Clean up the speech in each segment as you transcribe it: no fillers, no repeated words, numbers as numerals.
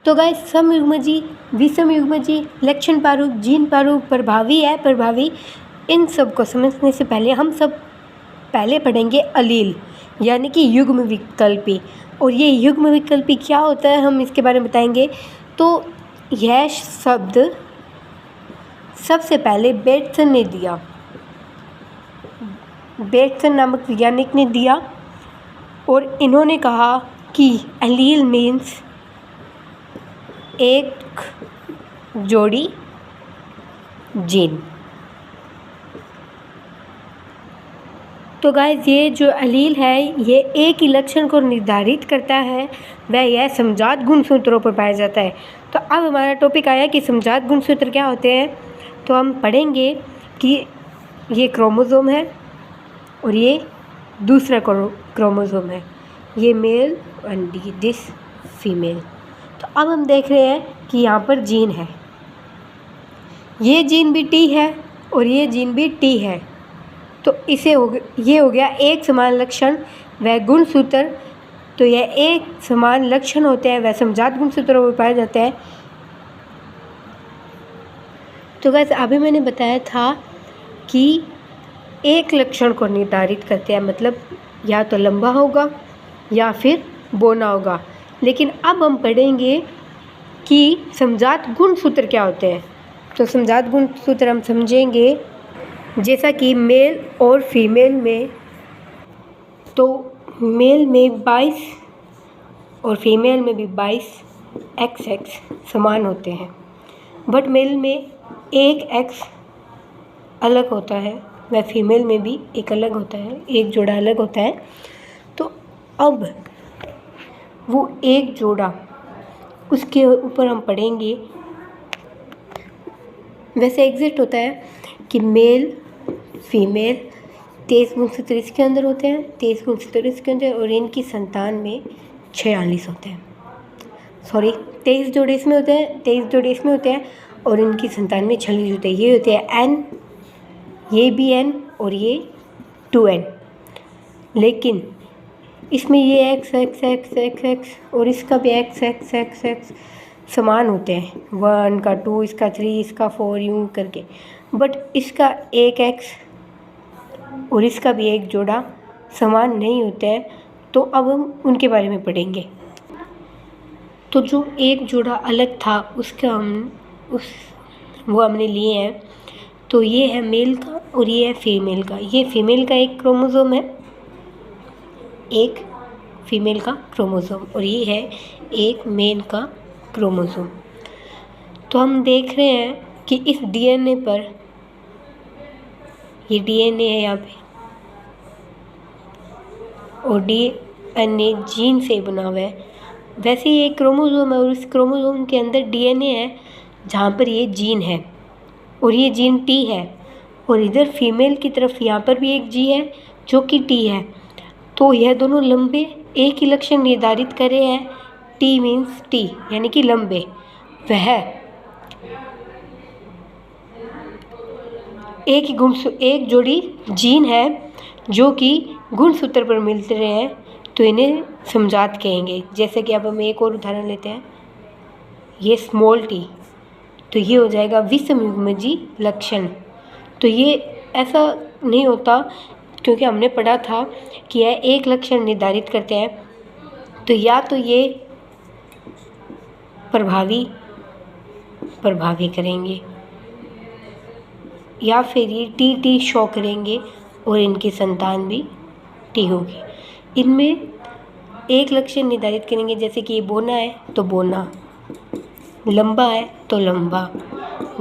तो गाइस समयुग्मजी, विषमयुग्मजी, लक्षण प्रारूप, जीन प्रारूप, प्रभावी, अप्रभावी, इन सब को समझने से पहले हम सब पहले पढ़ेंगे अलील यानी कि युग्म विकल्पी। और ये युग्म विकल्पी क्या होता है हम इसके बारे में बताएंगे। तो यह शब्द सबसे पहले बेटसन ने दिया, बेटसन नामक वैज्ञानिक ने दिया और इन्होंने कहा कि एलील मीन्स एक जोड़ी जीन। तो गाइस ये जो एलील है ये एक ही लक्षण को निर्धारित करता है, वह यह समजात गुणसूत्रों पर पाया जाता है। तो अब हमारा टॉपिक आया कि समजात गुणसूत्र क्या होते हैं। तो हम पढ़ेंगे कि ये क्रोमोसोम है और ये दूसरा क्रोमोसोम है, ये मेल एंड दिस फीमेल। तो अब हम देख रहे हैं कि यहाँ पर जीन है, ये जीन भी टी है और ये जीन भी टी है। तो ये हो गया एक समान लक्षण व गुणसूत्र। तो यह एक समान लक्षण होते हैं वह समजात गुणसूत्रों में पाए जाते हैं। तो गाइस अभी मैंने बताया था कि एक लक्षण को निर्धारित करते हैं, मतलब या तो लंबा होगा या फिर बौना होगा। लेकिन अब हम पढ़ेंगे कि समजात गुणसूत्र क्या होते हैं। तो समजात गुणसूत्र हम समझेंगे जैसा कि मेल और फीमेल में, तो मेल में 22 और फीमेल में भी 22 XX समान होते हैं, बट मेल में एक X अलग होता है, वह फीमेल में भी एक अलग होता है, एक जोड़ा अलग होता है। तो अब वो एक जोड़ा उसके ऊपर हम पढ़ेंगे। वैसे एग्जिट होता है कि मेल फीमेल 23 गुणसूत्र इसके अंदर होते हैं, 23 गुणसूत्र इसके अंदर, और इनकी संतान में 46 होते हैं। 23 जोड़े इसमें होते हैं, 23 जोड़े इसमें होते हैं और इनकी संतान में 46 होते हैं। ये होते हैं N, ये भी N और ये 2N। लेकिन इसमें ये X X X X X और इसका भी X X X X समान होते हैं, 1 का 2, इसका 3, इसका 4, यूँ करके। बट इसका एक X और इसका भी एक जोड़ा समान नहीं होते हैं। तो अब हम उनके बारे में पढ़ेंगे। तो जो एक जोड़ा अलग था उसका वो हमने लिए हैं। तो ये है मेल का और ये है फीमेल का। ये फीमेल का एक क्रोमोसोम है, एक फीमेल का क्रोमोसोम, और ये है एक मेल का क्रोमोसोम। तो हम देख रहे हैं कि इस DNA पर, ये DNA है यहाँ पे और DNA जीन से बना हुआ है। वैसे ये एक क्रोमोसोम है और इस क्रोमोसोम के अंदर DNA है जहाँ पर ये जीन है और ये जीन T है, और इधर फीमेल की तरफ यहाँ पर भी एक जी है जो कि T है। तो यह दोनों लंबे एक ही लक्षण निर्धारित कर रहे हैं। T मीन्स T यानी कि लंबे। वह एक जोड़ी जीन है जो कि गुणसूत्र पर मिलते रहे हैं, तो इन्हें समजात कहेंगे। जैसे कि अब हम एक और उदाहरण लेते हैं, ये स्मॉल t, तो ये हो जाएगा विषमयुग्मजी लक्षण। तो ये ऐसा नहीं होता क्योंकि हमने पढ़ा था कि यह एक लक्षण निर्धारित करते हैं। तो या तो ये प्रभावी करेंगे या फिर ये टी शो करेंगे और इनकी संतान भी टी होगी। इनमें एक लक्षण निर्धारित करेंगे, जैसे कि ये बोना है तो बोना, लंबा है तो लंबा,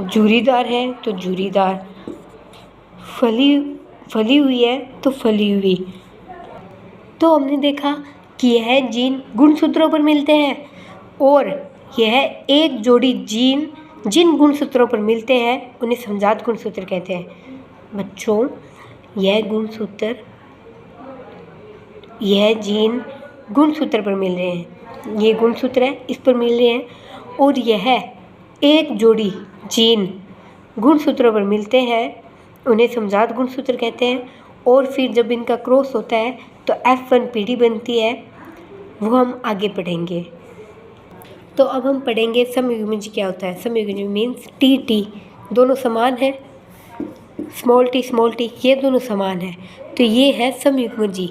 झुर्रीदार है तो झुर्रीदार, फली हुई है तो फली हुई। तो हमने देखा कि यह जीन गुणसूत्रों पर मिलते हैं और यह एक जोड़ी जीन जिन गुणसूत्रों पर मिलते हैं उन्हें समजात गुणसूत्र कहते हैं। बच्चों, यह जीन गुणसूत्र पर मिल रहे हैं, ये गुणसूत्र है इस पर मिल रहे हैं, और यह एक जोड़ी जीन गुणसूत्रों पर मिलते हैं उन्हें समजात गुणसूत्र कहते हैं। और फिर जब इनका क्रॉस होता है तो F1 पीढ़ी बनती है, वो हम आगे पढ़ेंगे। तो अब हम पढ़ेंगे समयुग्मजी क्या होता है। समयुग्मजी मीन्स टी टी दोनों समान है, स्मॉल टी ये दोनों समान है, तो ये है समयुग्मजी।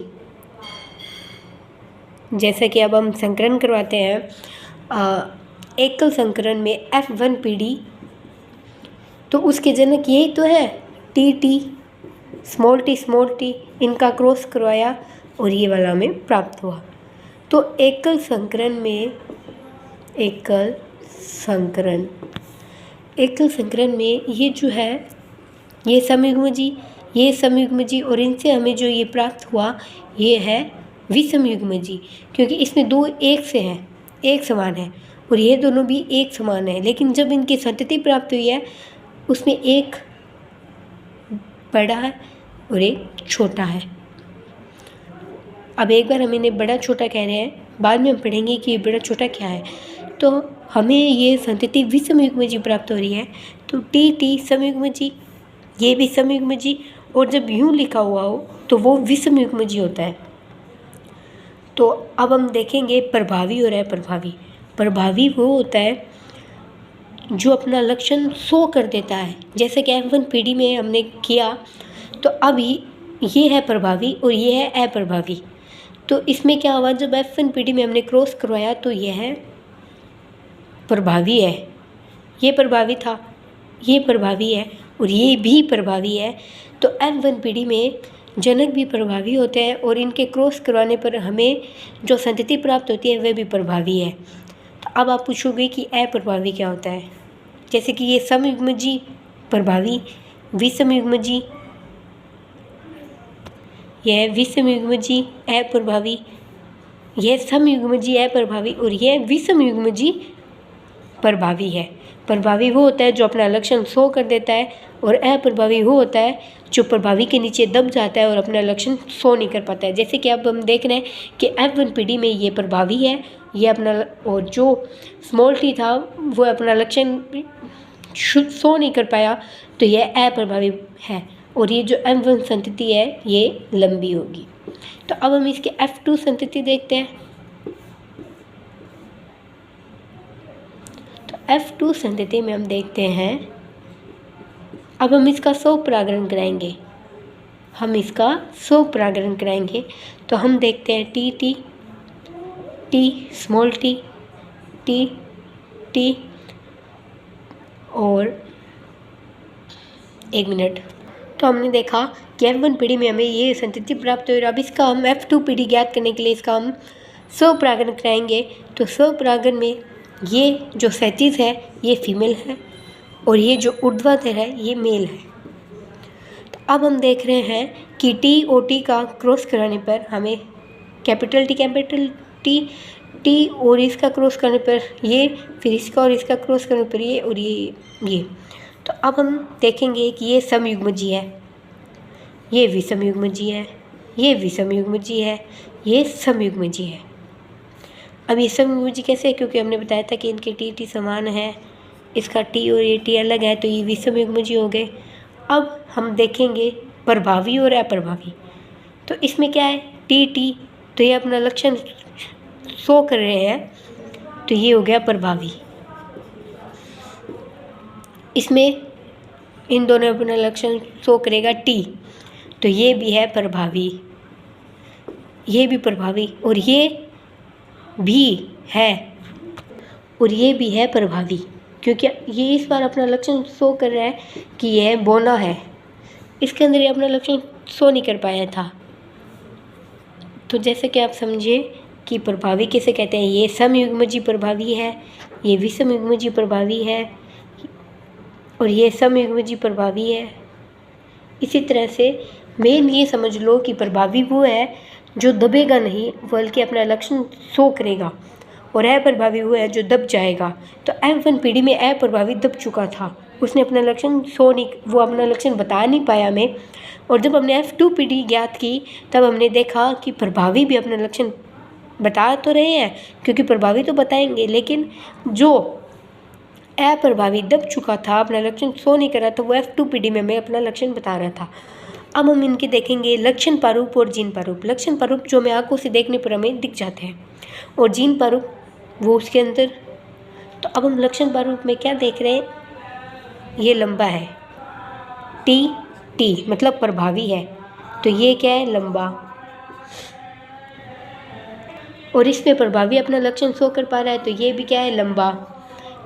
जैसे कि अब हम संकरण करवाते हैं, एकल संकरण में F1PD, तो उसके जनक यही तो है, टी स्मॉल टी इनका क्रॉस करवाया और ये वाला हमें प्राप्त हुआ। तो एकल संकरण में ये जो है ये समयुग्मजी और इनसे हमें जो ये प्राप्त हुआ ये है विषमयुग्मजी, क्योंकि इसमें दो एक से हैं, एक समान है और ये दोनों भी एक समान है, लेकिन जब इनकी संतति प्राप्त हुई है उसमें एक बड़ा है और एक छोटा है। अब एक बार हम इन्हें बड़ा छोटा कह रहे हैं, बाद में हम पढ़ेंगे कि बड़ा छोटा क्या है। तो हमें ये संतति विषमयुग्मजी प्राप्त हो रही है, तो टी समयुग्मजी, ये भी समयुग्मजी, और जब यूँ लिखा हुआ हो तो वो विषमयुग्मजी होता है। तो अब हम देखेंगे प्रभावी और अप्रभावी। प्रभावी वो होता है जो अपना लक्षण शो कर देता है, जैसे कि F1PD में हमने किया, तो अब ये है प्रभावी और ये है अप्रभावी। तो इसमें क्या हुआ, जब F1PD में हमने क्रॉस करवाया तो यह है प्रभावी है, ये प्रभावी था, ये प्रभावी है और ये भी प्रभावी है। तो F1PD में जनक भी प्रभावी होते हैं और इनके क्रॉस करवाने पर हमें जो संतति प्राप्त होती है वह भी प्रभावी है। तो अब आप पूछोगे कि अप्रभावी क्या होता है, जैसे कि ये समयुग्मजी प्रभावी, विषमयुग्मजी, यह विषमयुग्मजी अप्रभावी, यह समयुग्मजी अप्रभावी और यह विषमयुग्मजी प्रभावी है। प्रभावी वो होता है जो अपना लक्षण शो कर देता है और अप्रभावी वो होता है जो प्रभावी के नीचे दब जाता है और अपना लक्षण शो नहीं कर पाता है। जैसे कि अब हम देख रहे हैं कि F1PD में ये प्रभावी है, ये अपना, और जो स्मॉल टी था वो अपना लक्षण शो नहीं कर पाया, तो यह अप्रभावी है और ये जो M1 संतति है ये लंबी होगी। तो अब हम इसके F2 संतति देखते हैं। तो F2 संतति में हम देखते हैं, अब हम इसका स्वपरागण कराएंगे, तो हम देखते हैं टी स्मॉल टी और एक मिनट। तो हमने देखा कि F1PD में हमें ये संतति प्राप्त हुई। अब इसका हम F2PD ज्ञात करने के लिए इसका हम स्वपरागण कराएंगे। तो स्वपरागण में ये जो क्षैतिज है ये फीमेल है और ये जो ऊर्ध्वाधर है ये मेल है। तो अब हम देख रहे हैं कि टी और टी का क्रॉस कराने पर हमें कैपिटल टी और इसका क्रॉस करने पर ये, फिर इसका और इसका क्रॉस करने पर ये और ये। तो अब हम देखेंगे कि ये समयुग्मजी है, ये विषमयुग्मजी है, ये विषमयुग्मजी है, ये समयुग्मजी है। अब ये समयुग्मजी कैसे है, क्योंकि हमने बताया था कि इनके टी समान है, इसका टी और ये टी अलग है, तो ये विषमयुग्मजी हो गए। अब हम देखेंगे प्रभावी और अप्रभावी। तो इसमें क्या है, टी तो ये अपना लक्षण शो कर रहे हैं, तो ये हो गया प्रभावी। इसमें इन दोनों अपना लक्षण शो करेगा टी, तो ये भी है प्रभावी, ये भी प्रभावी और ये भी है प्रभावी, क्योंकि ये इस बार अपना लक्षण शो कर रहा है कि यह बोना है, इसके अंदर ये अपना लक्षण शो नहीं कर पाया था। तो जैसे कि आप समझिए कि प्रभावी किसे कहते हैं, ये समयुग्मजी प्रभावी है, ये विषमयुग्मजी प्रभावी है और ये समयुग्मजी प्रभावी है। इसी तरह से मेन ये समझ लो कि प्रभावी वो है जो दबेगा नहीं बल्कि अपना लक्षण शो करेगा, और अप्रभावी वो है जो दब जाएगा। तो F1PD में अप्रभावी दब चुका था, उसने अपना लक्षण वो अपना लक्षण बता नहीं पाया हमें। और जब हमने F2PD ज्ञात की तब हमने देखा कि प्रभावी भी अपना लक्षण बता तो रहे हैं, क्योंकि प्रभावी तो बताएंगे, लेकिन जो अप्रभावी दब चुका था, अपना लक्षण शो नहीं कर रहा था, वो F2PD में हमें अपना लक्षण बता रहा था। अब हम इनके देखेंगे लक्षण प्रारूप और जीन प्रारूप। लक्षण प्रारूप जो हमें आंखों से देखने पर हमें दिख जाते हैं, और जीन प्रारूप वो उसके अंदर अब हम लक्षण प्रारूप में क्या देख रहे हैं, ये लंबा है, टी टी मतलब प्रभावी है, तो ये क्या है, लंबा, और इसमें प्रभावी अपना लक्षण शो कर पा रहा है तो ये भी क्या है, लंबा।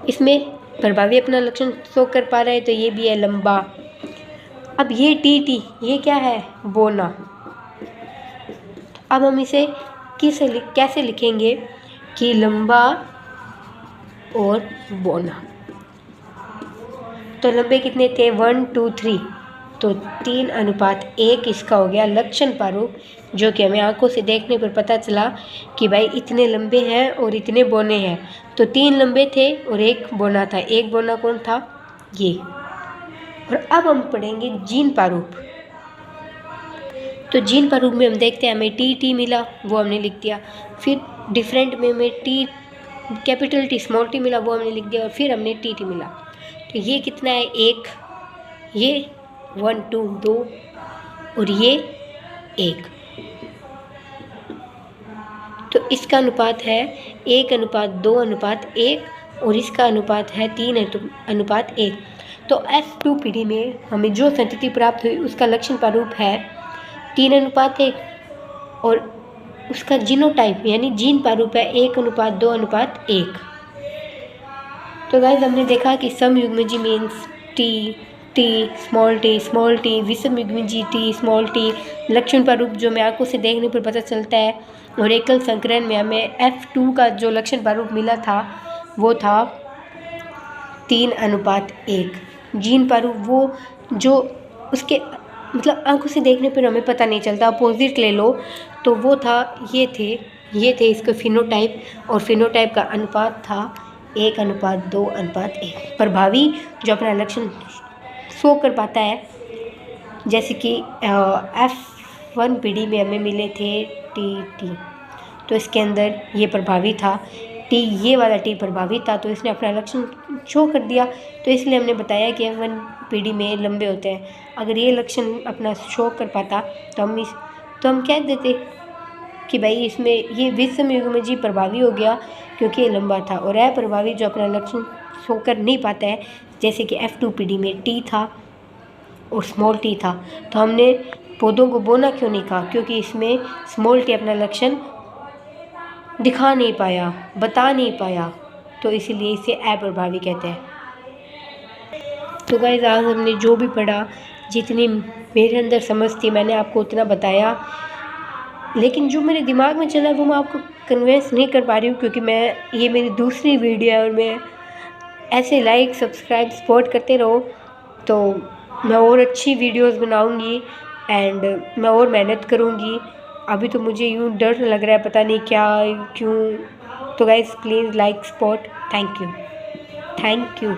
इसमें प्रभावी अपना लक्षण शो कर पा रहा है तो ये भी है लंबा। अब ये टी टी ये क्या है, बोना। अब हम इसे कैसे लिखेंगे कि लंबा और बोना। तो लंबे कितने थे, 1 2 3, तो 3:1 इसका हो गया लक्षण प्रारूप, जो कि हमें आंखों से देखने पर पता चला कि भाई इतने लंबे हैं और इतने बोने हैं। तो 3 लंबे थे और 1 बोना था। 1 बोना कौन था, ये। और अब हम पढ़ेंगे जीन प्रारूप। तो जीन प्रारूप में हम देखते हैं हमें टी टी मिला, वो हमने लिख दिया। फिर डिफरेंट में हमें T capital T small T मिला, वो हमने लिख दिया। और फिर हमने टी टी मिला। तो ये कितना है, 1, ये 1 2 2 और ये 1। तो इसका अनुपात है 1:2:1 और इसका अनुपात है 3:1। तो F2PD में हमें जो संतति प्राप्त हुई उसका लक्षण प्रारूप है 3:1 और उसका जीनोटाइप यानी जीन प्रारूप है 1:2:1। तो गाइस हमने देखा कि समयुग्मजी means T T small T, विषम युग्मजी टी स्मॉल टी, लक्षण प्रारूप जो हमें आंखों से देखने पर पता चलता है। और एकल संकरण में हमें F2 का जो लक्षण प्रारूप मिला था वो था 3:1। जीन प्रारूप वो जो उसके मतलब आंखों से देखने पर हमें पता नहीं चलता, अपोजिट ले लो तो वो था, ये थे इसका फिनोटाइप, और फिनोटाइप का अनुपात था 1:2:1। प्रभावी जो अपना लक्षण शो कर पाता है, जैसे कि F1PD में हमें मिले थे टी, तो इसके अंदर ये प्रभावी था, टी ये वाला टी प्रभावी था, तो इसने अपना लक्षण शो कर दिया। तो इसलिए हमने बताया कि F1PD में लंबे होते हैं। अगर ये लक्षण अपना शो कर पाता तो हम कह देते कि भाई इसमें ये विषम युग्मजी प्रभावी हो गया क्योंकि ये लंबा था। और अप्रभावी जो अपना लक्षण शो कर नहीं पाता है, जैसे कि F2PD में टी था और स्मॉल टी था, तो हमने पौधों को बोना क्यों नहीं कहा, क्योंकि इसमें स्मॉल टी अपना लक्षण दिखा नहीं पाया, बता नहीं पाया, तो इसीलिए इसे अप्रभावी कहते हैं। तो गाइस आज हमने जो भी पढ़ा, जितनी मेरे अंदर समझ थी मैंने आपको उतना बताया, लेकिन जो मेरे दिमाग में चला वो मैं आपको कन्वेंस नहीं कर पा रही हूँ, क्योंकि ये मेरी दूसरी वीडियो है और मैं ऐसे लाइक सब्सक्राइब सपोर्ट करते रहो तो मैं और अच्छी वीडियोस बनाऊंगी एंड मैं और मेहनत करूंगी। अभी तो मुझे यूँ डर लग रहा है, पता नहीं क्या क्यों। तो guys please like support, thank you.